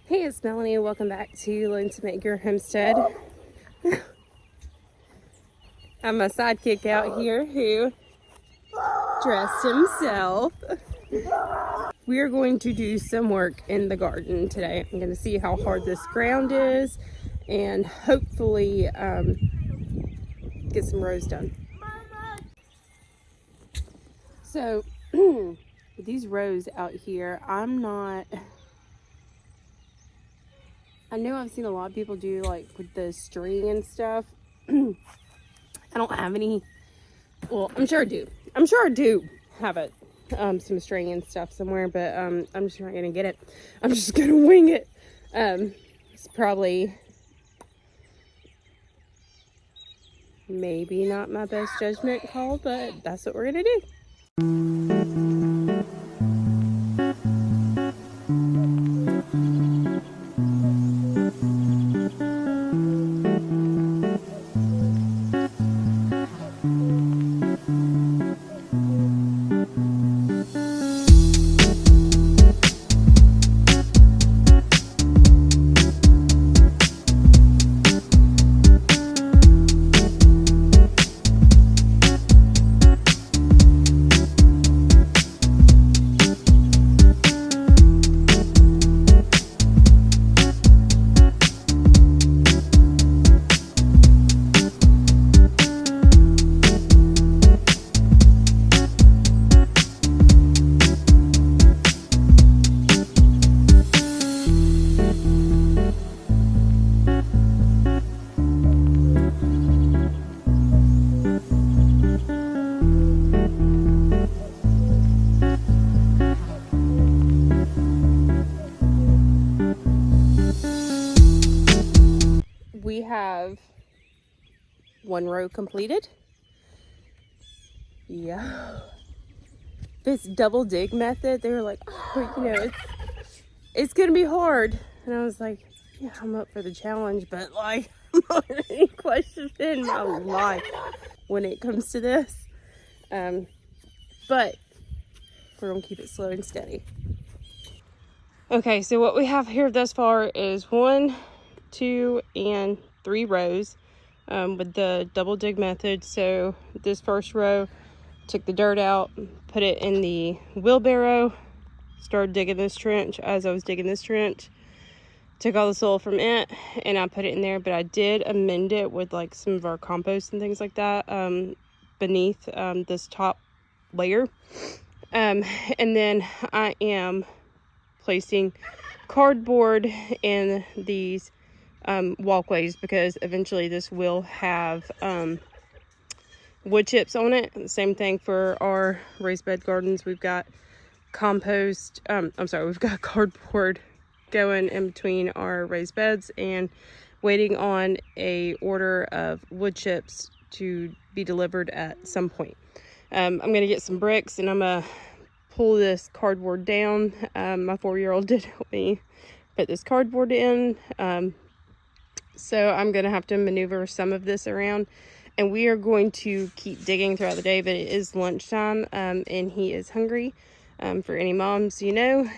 Hey, it's Melanie. Welcome back to Learn to Make Your Homestead. I'm a sidekick out here who dressed himself. We are going to do some work in the garden today. I'm going to see how hard this ground is and hopefully get some rows done. So these rows out here, I know I've seen a lot of people do like with the string and stuff. I don't have any. Well, I'm sure I do. Have it. Some string and stuff somewhere, but I'm just not gonna get it. I'm just gonna wing it. It's probably maybe not my best judgment call, but that's what we're gonna do. We have one row completed. Yeah. This double dig method, they were like, oh, you know, it's gonna be hard. And I was like, yeah, I'm up for the challenge, but like, I'm not in any question in my life when it comes to this. But we're gonna keep it slow and steady. Okay, so what we have here thus far is 1, 2, and 3 rows with the double dig method. So this first row, took the dirt out, put it in the wheelbarrow, started digging this trench. As I was digging this trench, took all the soil from it and I put it in there, but I did amend it with like some of our compost and things like that beneath this top layer. And then I am placing cardboard in these walkways because eventually this will have wood chips on it. The same thing for our raised bed gardens. We've got compost, we've got cardboard going in between our raised beds and waiting on a order of wood chips to be delivered at some point. I'm gonna get some bricks and I'm gonna pull this cardboard down. My 4-year-old did help me put this cardboard in. So I'm gonna have to maneuver some of this around, and we are going to keep digging throughout the day, but it is lunchtime and he is hungry. For any moms, you know,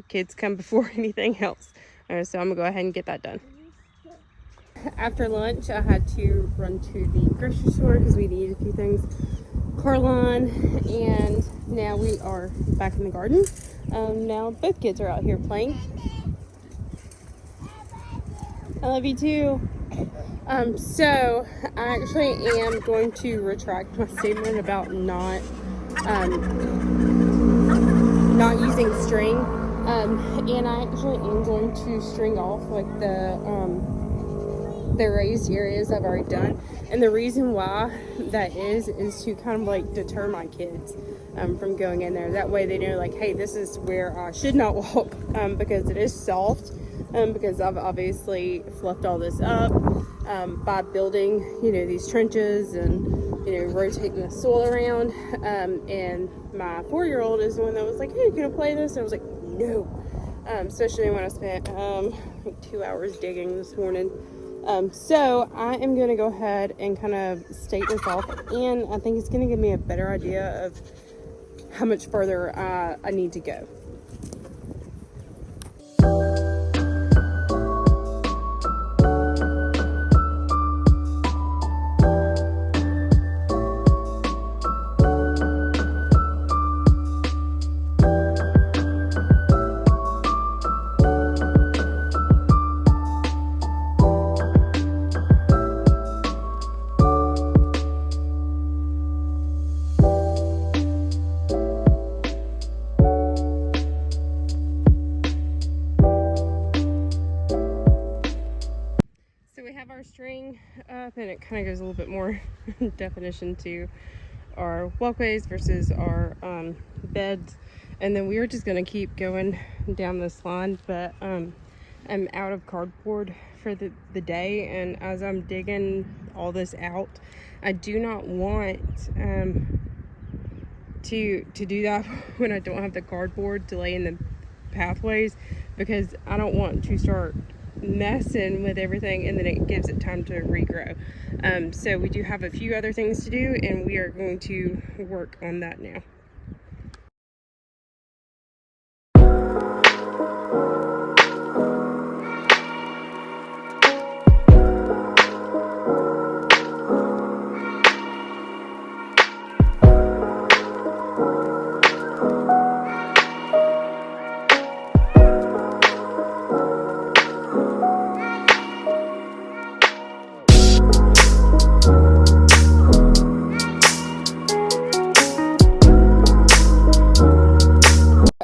kids come before anything else. So I'm gonna go ahead and get that done. After lunch, I had to run to the grocery store because we needed a few things. Carlon, and now we are back in the garden. Now both kids are out here playing. I love you too. So I actually am going to retract my statement about not using string. And I actually am going to string off like the raised areas I've already done. And the reason why that is to kind of like deter my kids from going in there. That way they know like, hey, this is where I should not walk because it is soft. Because I've obviously fluffed all this up by building, you know, these trenches and, you know, rotating the soil around. And my 4-year-old is the one that was like, hey, you gonna play this? And I was like, no. Especially when I spent like 2 hours digging this morning. So I am going to go ahead and kind of stake this off, and I think it's going to give me a better idea of how much further I need to go. string up, and it kind of gives a little bit more definition to our walkways versus our beds. And then we are just going to keep going down this line, but I'm out of cardboard for the day, and as I'm digging all this out, I do not want to do that when I don't have the cardboard to lay in the pathways, because I don't want to start messing with everything and then it gives it time to regrow. So we do have a few other things to do, and we are going to work on that now.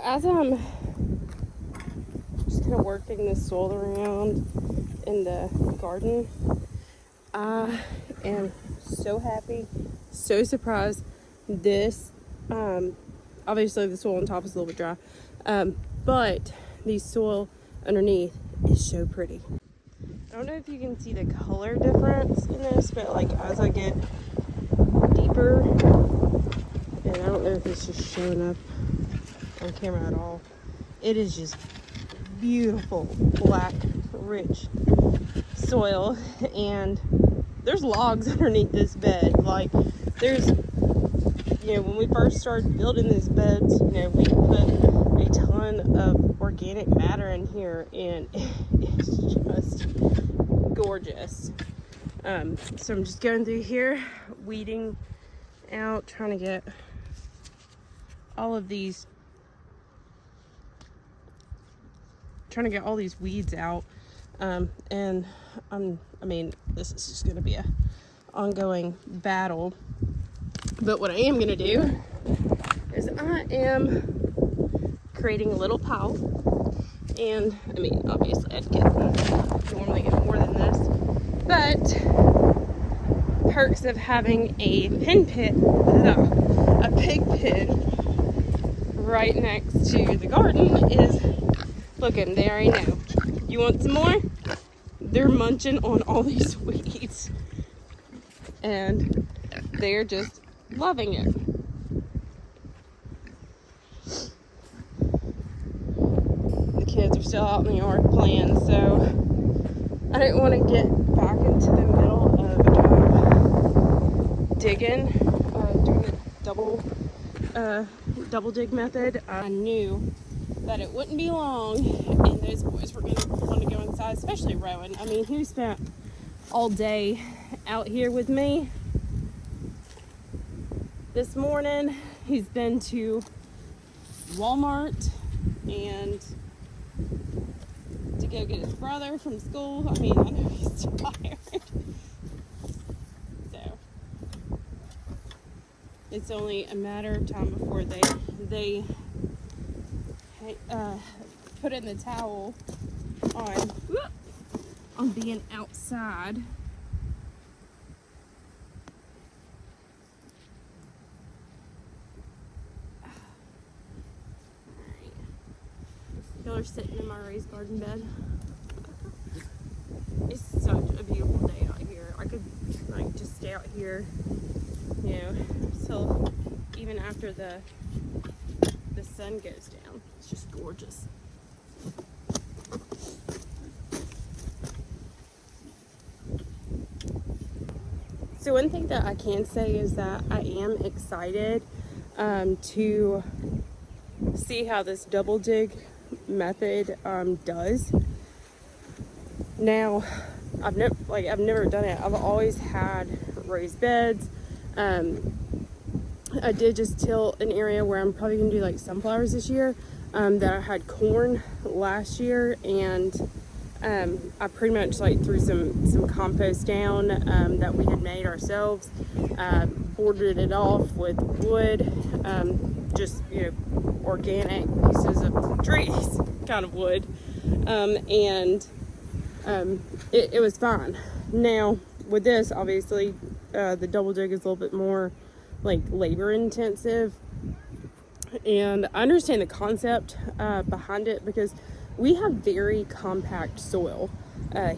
As I'm just kind of working the soil around in the garden, I am so happy, so surprised. This, obviously the soil on top is a little bit dry, but the soil underneath is so pretty. I don't know if you can see the color difference in this, but like as I get deeper, and I don't know if it's just showing up on camera at all, it is just beautiful black rich soil, and there's logs underneath this bed. Like there's, when we first started building these beds, we put a ton of organic matter in here, and it's just gorgeous. So I'm just going through here, weeding out, trying to get all of these, all these weeds out. And I mean, this is just going to be a ongoing battle. But what I am going to do is I am creating a little pile. And I mean, obviously I'd normally get more than this, but perks of having a pig pen right next to the garden is, looking, they already know. You want some more? They're munching on all these weeds, and they're just loving it. The kids are still out in the yard playing, so I didn't want to get back into the middle of digging, doing the double dig method. I knew that it wouldn't be long and those boys were going to want to go inside, especially Rowan. I mean, he spent all day out here with me. This morning, he's been to Walmart and to go get his brother from school. I mean, I know he's tired. So, it's only a matter of time before they put in the towel on being outside. Y'all are sitting in my raised garden bed. It's such a beautiful day out here. I could just stay out here, till even after the sun goes down. It's just gorgeous. So one thing that I can say is that I am excited to see how this double dig method does. Now, I've never done it. I've always had raised beds. I did just till an area where I'm probably gonna do like sunflowers this year. That I had corn last year, and I pretty much threw some compost down that we had made ourselves, bordered it off with wood, just organic pieces of trees kind of wood, and it was fine. Now with this, obviously, the double dig is a little bit more like labor intensive, and I understand the concept behind it, because we have very compact soil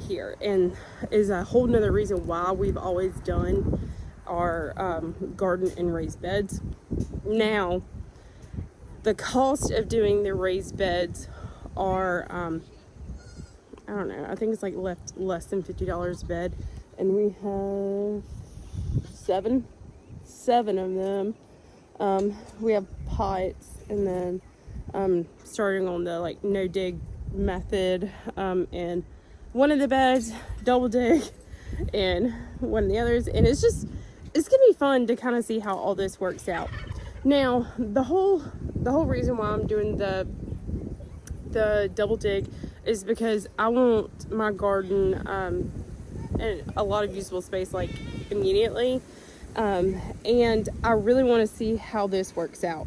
here, and is a whole nother reason why we've always done our garden in raised beds. Now, the cost of doing the raised beds are, I don't know, I think it's like less than $50 a bed, and we have seven of them. We have pots, and then starting on the like no dig method, and one of the beds double dig, and one of the others, and it's gonna be fun to kind of see how all this works out. Now the whole reason why I'm doing the double dig is because I want my garden and a lot of usable space like immediately, and I really want to see how this works out.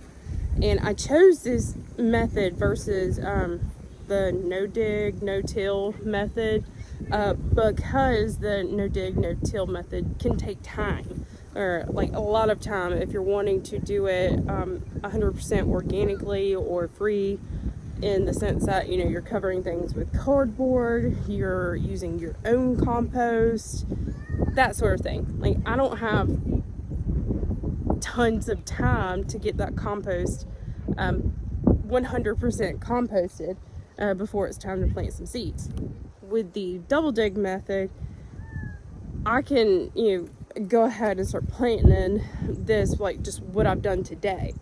And I chose this method versus the no dig no till method because the no dig no till method can take time, or like a lot of time, if you're wanting to do it 100% organically or free, in the sense that, you know, you're covering things with cardboard, you're using your own compost, that sort of thing. Like, I don't have tons of time to get that compost 100% composted before it's time to plant some seeds. With the double dig method, I can, you know, go ahead and start planting this, like just what I've done today.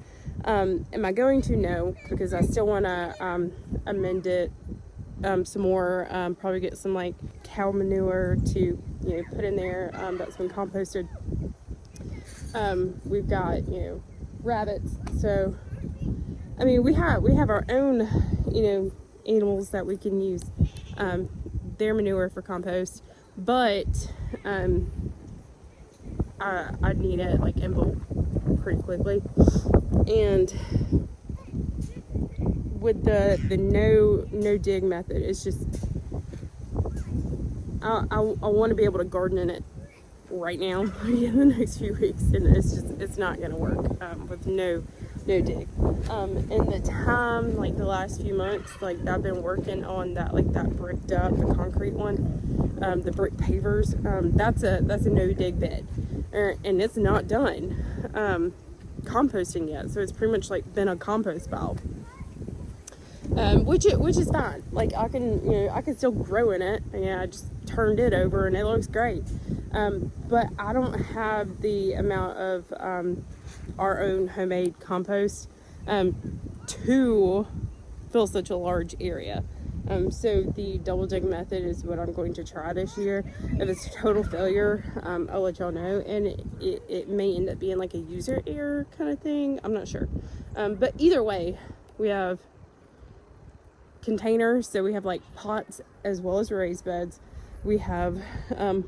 Am I going to? No, because I still want to amend it some more, probably get some like cow manure to, you know, put in there that's been composted. We've got, you know, rabbits, so I mean we have our own, you know, animals that we can use their manure for compost, but I need it like in bulk pretty quickly. And with the no dig method, it's just I want to be able to garden in it right now in the next few weeks, and it's not gonna work with no dig. In the time, like the last few months, like I've been working on that, like that bricked up, the concrete one, the brick pavers. That's a no dig bed, and it's not done composting yet, so it's pretty much like been a compost pile, which is fine. Like I can still grow in it. Yeah, I just turned it over and it looks great, but I don't have the amount of our own homemade compost to fill such a large area. So the double dig method is what I'm going to try this year. If it's a total failure, I'll let y'all know, and it may end up being like a user error kind of thing. I'm not sure. But either way, we have containers, so we have like pots as well as raised beds. We have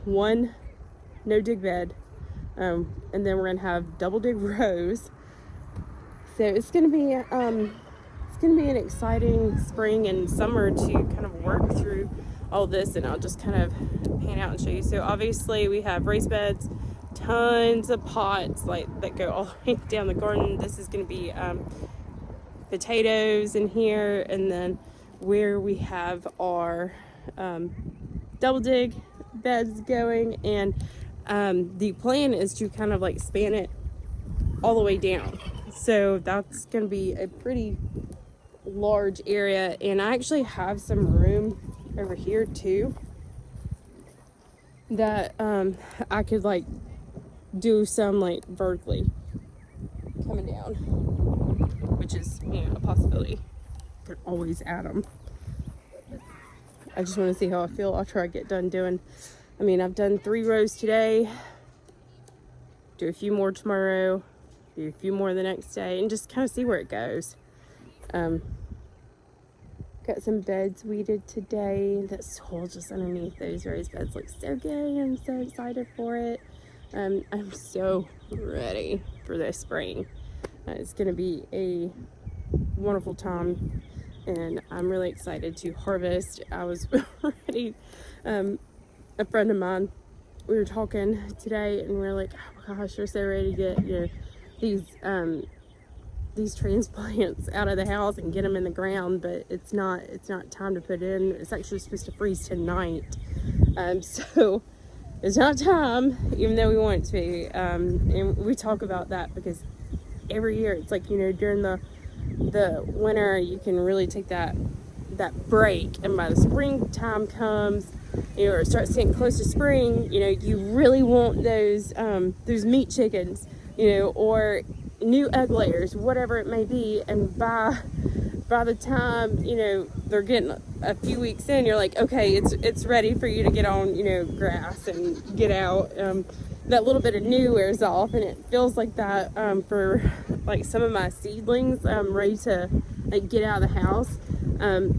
one no dig bed, and then we're gonna have double dig rows. So it's gonna be an exciting spring and summer to kind of work through all this, and I'll just kind of pan out and show you. So obviously we have raised beds, tons of pots like that go all the way down the garden. This is going to be potatoes in here, and then where we have our double dig beds going, and the plan is to kind of like span it all the way down. So that's going to be a pretty large area, and I actually have some room over here too that I could like do some like vertically coming down, which is, you know, a possibility. Could always add them. I just want to see how I feel after I get done doing. I mean, I've done 3 rows today, do a few more tomorrow, do a few more the next day, and just kind of see where it goes. Got some beds weeded today. The soil just underneath those raised beds looks so good. I'm so excited for it. I'm so ready for this spring. It's going to be a wonderful time, and I'm really excited to harvest. I was ready. A friend of mine we were talking today, and we were like, oh my gosh, we're so ready to get, you know, these transplants out of the house and get them in the ground, but it's not time to put in. It's actually supposed to freeze tonight, so it's not time, even though we want it to be. And we talk about that because every year it's like, you know, during the winter you can really take that break, and by the springtime comes, you know, or it starts getting close to spring, you know, you really want those meat chickens, you know, or new egg layers, whatever it may be. And by the time, you know, they're getting a few weeks in, you're like, okay, it's ready for you to get on, you know, grass and get out. That little bit of new wears off, and it feels like that for like some of my seedlings ready to like get out of the house,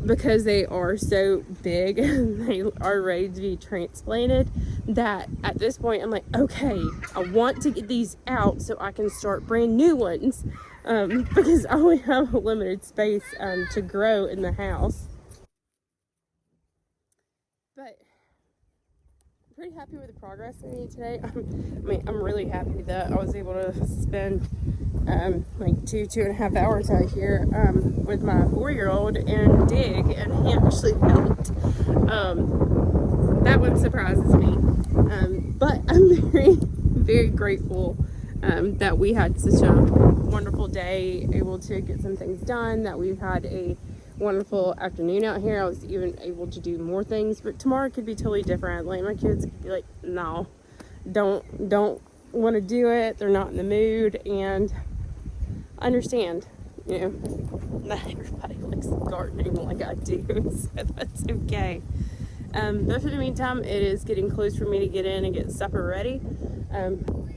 because they are so big and they are ready to be transplanted, that at this point I'm like, okay, I want to get these out so I can start brand new ones, because I only have a limited space to grow in the house. But pretty happy with the progress I made today. I'm really happy that I was able to spend like 2.5 hours out here with my 4-year-old and dig, and he actually helped. That one surprises me, but I'm very grateful that we had such a wonderful day, able to get some things done, that we've had a wonderful afternoon out here. I was even able to do more things, but tomorrow could be totally different. Like, my kids could be like, no, don't want to do it, they're not in the mood, and I understand, you know, not everybody likes gardening like I do, so that's okay. But for the meantime, it is getting close for me to get in and get supper ready.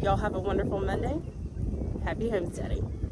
Y'all have a wonderful Monday. Happy homesteading.